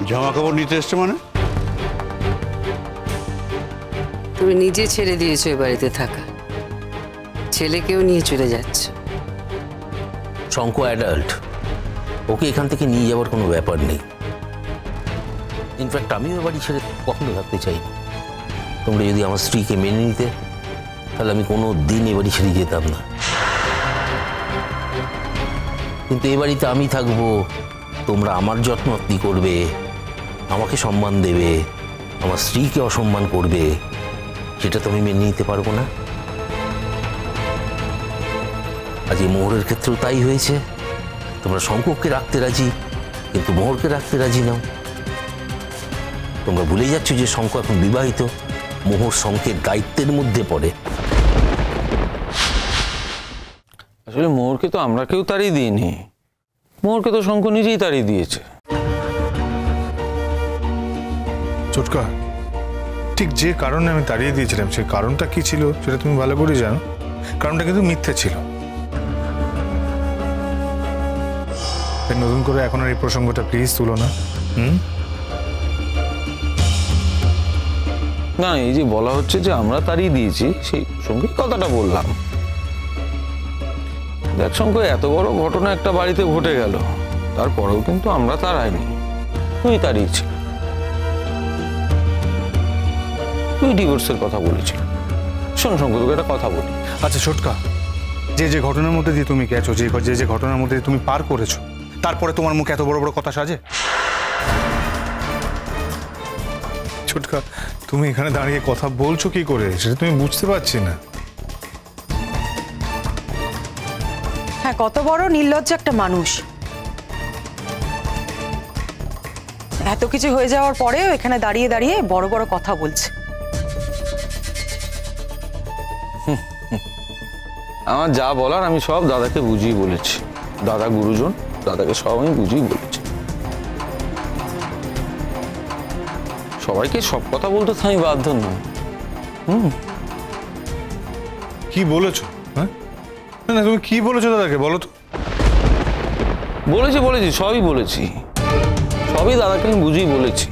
জামা কাপড় নিতে এসছে মানে? তুমি নিজে ছেড়ে দিয়েছো এই বাড়িতে থাকা, ছেলেকেও নিয়ে চলে যাচ্ছ। শঙ্খ অ্যাডাল্ট, ওকে এখান থেকে নিয়ে যাওয়ার কোনো ব্যাপার নেই। ইনফ্যাক্ট আমিও বাড়ি ছেড়ে কখনো থাকতে চাই। তোমরা যদি আমার স্ত্রীকে মেনে নিতে, তাহলে আমি কোনো দিন এ বাড়ি ছেড়ে যেতাম না। কিন্তু এ বাড়িতে আমি থাকবো, তোমরা আমার যত্ন করবে, আমাকে সম্মান দেবে, আমার স্ত্রীকে অসম্মান করবে, সেটা তো আমি মেনে নিতে পারবো না। আজ এই মোহরের ক্ষেত্রেও তাই হয়েছে। তোমরা শঙ্করকে রাখতে রাজি, কিন্তু মোহরকে রাখতে রাজি নাও। তোমরা ভুলে যাচ্ছ যে শঙ্খ এখন বিবাহিত, মোহর শঙ্কের দায়িত্বের মধ্যে পড়ে। আসলে মোহরকে তো আমরা কেউ তাড়িয়ে দিইনি, মোহরকে তো শঙ্খ নিজেই তাড়িয়ে দিয়েছে। চোটকা, ঠিক যে কারণে আমি তাড়িয়ে দিয়েছিলাম সেই কারণটা কি ছিল সেটা তুমি ভালো করে জানো। কারণটা কিন্তু মিথ্যে ছিল। নতুন করে এখন আর এই প্রসঙ্গটা প্লিজ তুলো না। না, এই যে বলা হচ্ছে যে আমরা তাড়িয়ে দিয়েছি, সেই সঙ্গে কথাটা বললাম। দেখ শঙ্খ, এত বড় ঘটনা একটা বাড়িতে ঘটে গেল, তারপরেও কিন্তু আমরা তাড়াইনি, তুই তাড়িয়েছি। তুই ডিভোর্সের কথা বলেছিস। শোন শঙ্খ, তোকে একটা কথা বলি। আচ্ছা ছোটকা, যে যে ঘটনার মধ্যে দিয়ে তুমি গেছো, যে যে ঘটনার মধ্যে তুমি পার করেছো, তারপরে তোমার মুখে এত বড় বড় কথা সাজে? ছোটকা, তুমি এখানে দাঁড়িয়ে কথা বলছো কি করে সেটা তুমি বুঝতে পারছি না। হ্যাঁ, কত বড় নির্লজ্জ একটা মানুষ। এত কিছু হয়ে যাওয়ার পরেও এখানে দাঁড়িয়ে দাঁড়িয়ে বড় বড় কথা বলছে। আমার যা বলার আমি সব দাদাকে বুঝিয়ে বলেছি। দাদা গুরুজন, দাদাকে সব আমি বুঝিয়ে বলেছি। সবাইকে সব কথা বলতে তো আমি বাধ্য নই। কি বলেছো? হ্যাঁ, না তুমি কি বলেছো দাদাকে বলো তো। বলেছি, সবই বলেছি, সবই দাদাকে আমি বুঝিয়ে বলেছি।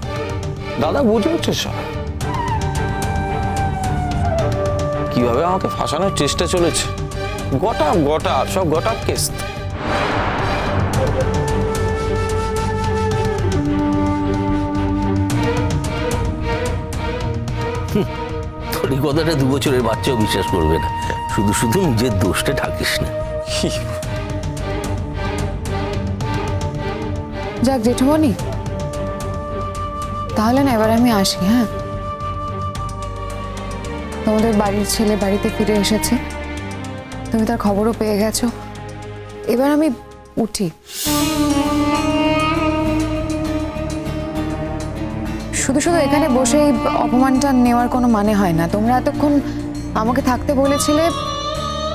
দাদা বুঝে হচ্ছে সব, কিভাবে আমাকে ফাঁসানোর চেষ্টা চলেছে। গোটা সব গোটা কেস। তোর এই কথাটা 2 বছরের বাচ্চাও বিশ্বাস করবে না। শুধু শুধু নিজের দোষটা ঢাকিস না। যাক জেঠুমণি, তাহলে না এবার আমি আসি। হ্যাঁ, তোমাদের বাড়ির ছেলে বাড়িতে ফিরে এসেছে, তুমি তার খবরও পেয়ে গেছো। এবার আমি উঠি। শুধু শুধু এখানে বসে এই অপমানটা নেওয়ার কোনো মানে হয় না। তোমরা এতক্ষণ আমাকে থাকতে বলেছিলে,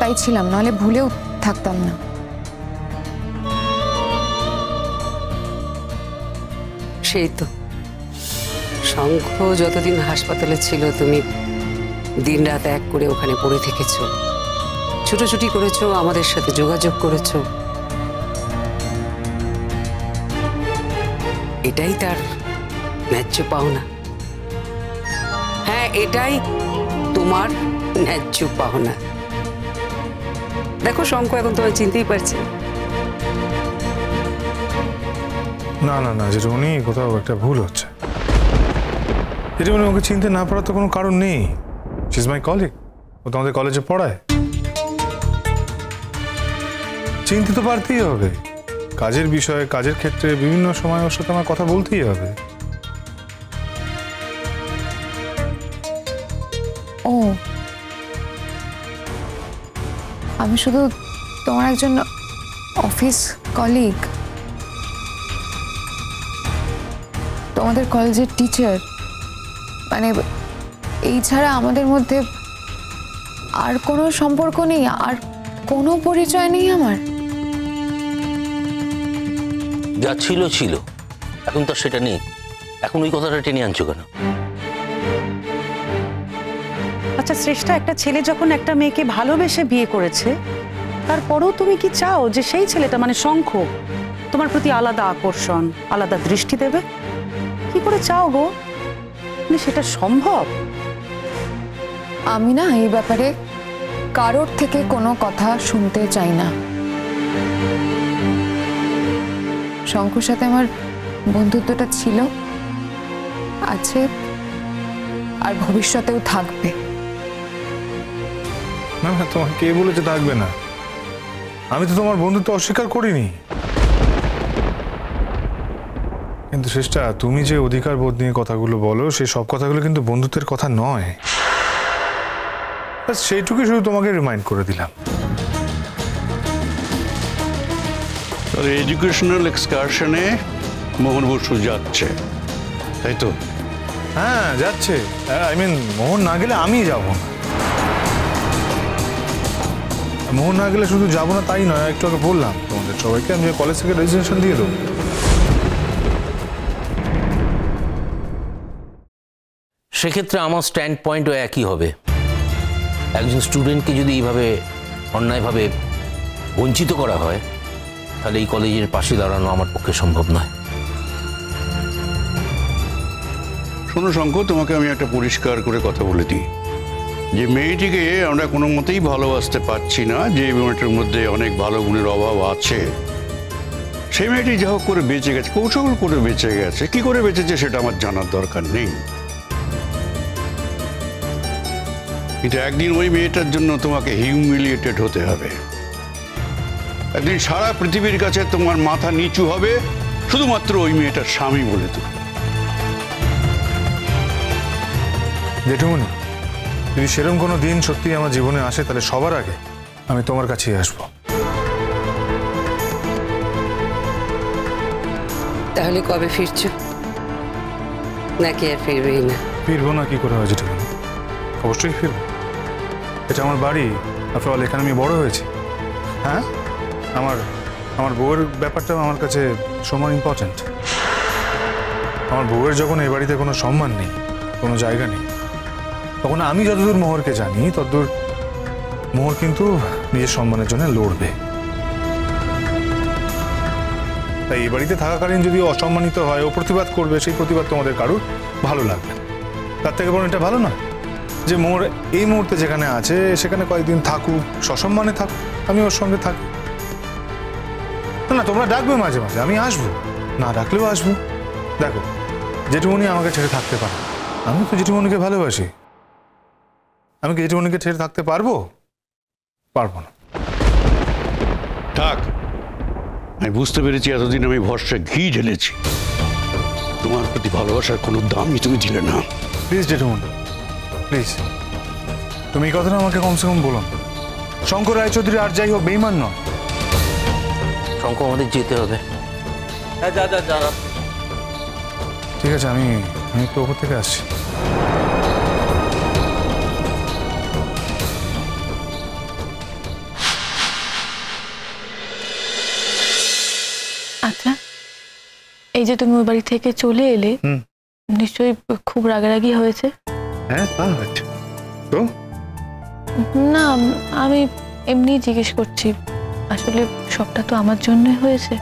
তাই ছিলাম, নাহলে ভুলেও থাকতাম না। সেই তো, শঙ্খ যতদিন হাসপাতালে ছিল তুমি দিন রাত এক করে ওখানে পড়ে থেকেছো, ছুটোছুটি করেছো, আমাদের সাথে যোগাযোগ করেছো। এটাই তার ন্যায্য পাওনা। হ্যাঁ, এটাই তোমার ন্যায্য পাওনা। দেখো শঙ্খ এখন তোমায় চিনতেই পারছে। না না না, যেটুকুনি কোথাও একটা ভুল হচ্ছে। যেটুকুনি ওকে চিনতে না পারার তো কোনো কারণ নেই। শি ইজ মাই কলিগ, ও তো আমাদের কলেজে পড়ায়। চিনতে তো পারতেই হবে। কাজের বিষয়ে, কাজের ক্ষেত্রে বিভিন্ন সময় ওর সাথে আমার কথা বলতেই হবে। ও, আমি শুধু তোমার একজন অফিস কলিগ, তোমাদের কলেজের টিচার, মানে এই ছাড়া আমাদের মধ্যে আর কোনো সম্পর্ক নেই, আর কোনো পরিচয় নেই আমার। যা ছিল ছিল, এখন তো সেটা নেই। এখন ওই কথাটা টেনে আনছো কেন? আচ্ছা শ্রেষ্ঠা, একটা ছেলে যখন একটা মেয়েকে ভালোবেসে বিয়ে করেছে, তারপরেও তুমি কি চাও যে সেই ছেলেটা মানে শঙ্খ তোমার প্রতি আলাদা আকর্ষণ, আলাদা দৃষ্টি দেবে? কি করে চাও গো? মানে সেটা সম্ভব? আমি না এই ব্যাপারে কারোর থেকে কোনো কথা শুনতে চাই না। শঙ্কুর সাথে আমার বন্ধুত্বটা ছিল, আছে, আর ভবিষ্যতেও থাকবে। না না, তোমার কে বলেছে থাকবে না? আমি তো তোমার বন্ধুত্ব অস্বীকার করিনি, কিন্তু চেষ্টা তুমি যে অধিকার বোধ নিয়ে কথাগুলো বলো সেই সব কথাগুলো কিন্তু বন্ধুত্বের কথা নয়। সেইটুকুই শুধু তোমাকে রিমাইন্ড করে দিলাম। এডুকেশনাল এক্সকারশনে মোহন বসু যাচ্ছে, তাই তো? হ্যাঁ যাচ্ছে, আই মিন মোহন না গেলে আমি যাব না। মোহন না গেলে শুধু যাবো না তাই নয়, একটু আগে বললাম তোমাদের সবাইকে আমি কলেজ থেকে রেজিস্ট্রেশন দিয়ে দেবো। সেক্ষেত্রে আমার স্ট্যান্ড পয়েন্টও একই হবে। একজন স্টুডেন্টকে যদি এইভাবে অন্যায়ভাবে বঞ্চিত করা হয় তাহলে এই কলেজের পাশে দাঁড়ানো আমার পক্ষে সম্ভব নয়। শোনো শঙ্কর, তোমাকে আমি একটা পরিষ্কার করে কথা বলে দিই, যে মেয়েটিকে আমরা কোনো মতেই ভালোবাসতে পারছি না, যে মেয়েটির মধ্যে অনেক ভালো গুণের অভাব আছে। সেই মেয়েটি যা হোক করে বেঁচে গেছে, কৌশল করে বেঁচে গেছে। কি করে বেঁচেছে সেটা আমার জানার দরকার নেই, কিন্তু একদিন ওই মেয়েটার জন্য তোমাকে হিউমিলিয়েটেড হতে হবে। একদিন সারা পৃথিবীর কাছে তোমার মাথা নিচু হবে শুধুমাত্র ওই মেয়েটার স্বামী বলে। তো জেঠুমনি, যদি সেরকম কোনো দিন সত্যি আমার জীবনে আসে তাহলে সবার আগে আমি তোমার কাছেই আসবো। তাহলে কবে ফিরছো? নাকি আর ফিরবেই না? ফিরবো না কি করে হয় জেঠুমনি? অবশ্যই ফিরবো, এটা আমার বাড়ি। আফটার অল এখানে আমি বড় হয়েছি। হ্যাঁ, আমার বউয়ের ব্যাপারটাও আমার কাছে সমান ইম্পর্ট্যান্ট। আমার বউয়ের যখন এই বাড়িতে কোনো সম্মান নেই, কোনো জায়গা নেই, তখন আমি যতদূর মোহরকে জানি ততদূর মোহর কিন্তু নিজের সম্মানের জন্য লড়বে। তাই এই বাড়িতে থাকাকালীন যদি অসম্মানিত হয়, ও প্রতিবাদ করবে, সেই প্রতিবাদ তোমাদের কারুর ভালো লাগবে না। তার থেকে বরং এটা ভালো না যে মোহর এই মুহূর্তে যেখানে আছে সেখানে কয়েকদিন থাকুক, সসম্মানে থাকুক, আমি ওর সঙ্গে থাকি। না তোমরা ডাকবে মাঝে মাঝে, আমি আসবো, না ডাকলেও আসবো। দেখো, জেঠুমনি আমাকে ছেড়ে থাকতে পারে, আমি তো জেঠুমনিকে ভালোবাসি। আমি কি জেঠুমনিকে ছেড়ে থাকতে পারবো? পারবো না। থাক, আমি বুঝতে পেরেছি এতদিন আমি ভরসায় ঘি ঢেলেছি। তোমার প্রতি ভালোবাসার কোনো দামই তুমি দিলে না। প্লিজ জেঠুমনি, প্লিজ, তুমি এই কথাটা আমাকে কমসে কম বলো। শঙ্কর রায়চৌধুরী আর যাই হোক বেইমান নয়। শঙ্কর, আমাদের যেতে হবে। হ্যাঁ, যা যা যা। ঠিক আছে, আমি একটু ওপর থেকে আসছি। আচ্ছা, এই যে তুমি ওই বাড়ি থেকে চলে এলে, নিশ্চয়ই খুব রাগারাগি হয়েছে? হ্যাঁ, তা হয়েছে তো। না, আমি এমনি জিজ্ঞেস করছি, আসলে সবটা তো আমার জন্য হয়েছে।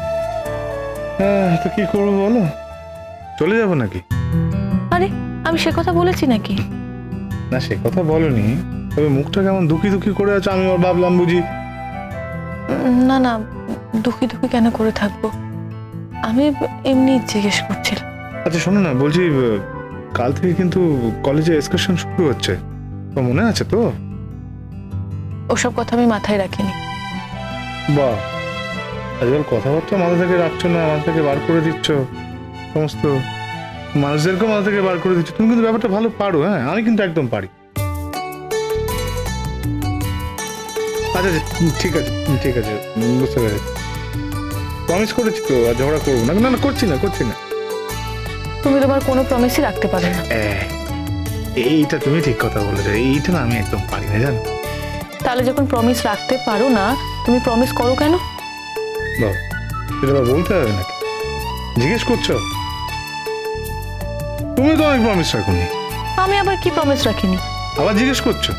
হ্যাঁ, তো কি করবো বলো, চলে যাবো নাকি? আরে আমি সে কথা বলেছি নাকি? না, সে কথা বলনি, তবে মুখটা কেমন দুঃখী দুঃখী করে আছে, আমি ওর ভাবলাম বুঝি। না না, দুঃখী দুঃখী কেন করে থাকবো, আমি এমনি জিজ্ঞেস করছিলাম। আচ্ছা শোনো না, বলছি কাল থেকে কিন্তু কলেজে এক্সকারশন শুরু হচ্ছে, তো মনে আছে তো? ওসব কথা আমি মাথায় রাখিনি। বাহ, আজকাল কথাবার্তা মাথা থেকে রাখছো না, মাথা থেকে বার করে দিচ্ছ, সমস্ত মানুষদেরকে মাথা থেকে বার করে দিচ্ছ। তুমি কিন্তু ব্যাপারটা ভালো পারো। হ্যাঁ, আমি কিন্তু একদম পারি। আচ্ছা ঠিক আছে, ঠিক আছে, বুঝতে পেরেছি। প্রমিস করেছি তো, আর ঝগড়া করবো না। না না, করছি না। তুমি তোমার কোনো প্রমিসই রাখতে পারো না। এইটা তুমি ঠিক কথা বলেছো, এইটা না আমি একদম পারি না, জানো। তাহলে যখন প্রমিস রাখতে পারো না, তুমি প্রমিস করো কেন? বাবা, সেটা বলতে হবে নাকি? জিজ্ঞেস করছো? তুমি তো অনেক প্রমিস রাখোনি। আমি আবার কি প্রমিস রাখিনি? আবার জিজ্ঞেস করছো?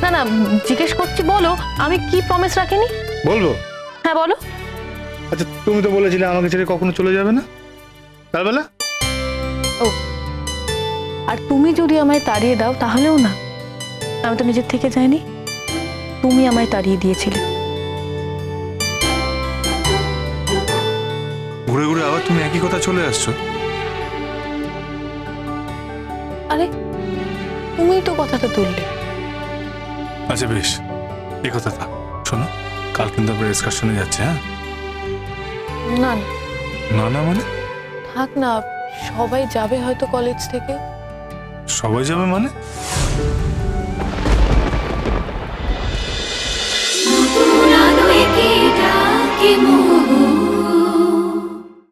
না না, জিজ্ঞেস করছি, বলো আমি কি প্রমিস রাখিনি। বলবো? হ্যাঁ বলো। আচ্ছা, তুমি তো বলেছিলে আমাকে ছেড়ে কখনো চলে যাবে না, তার বেলা ও, আর তুমি যদি আমায় তাড়িয়ে দাও তাহলেও না, আমি তো নিজের থেকে যাইনি, তুমি আমায় তাড়িয়ে দিয়েছিলে। ঘুরে ঘুরে আবার তুমি একই কথা চলে আসছো। আরে তুমি তো কথাটা তুললে। আচ্ছা বেশ, এই কথা থাক। শোনো, কাল কিন্তু আমরা এক্সকারশনে যাচ্ছি। হ্যাঁ, না না না না মানে? থাক না, সবাই যাবে হয়তো কলেজ থেকে। সবাই যাবে মানে? নতুন আলো একে ডাকে মোহ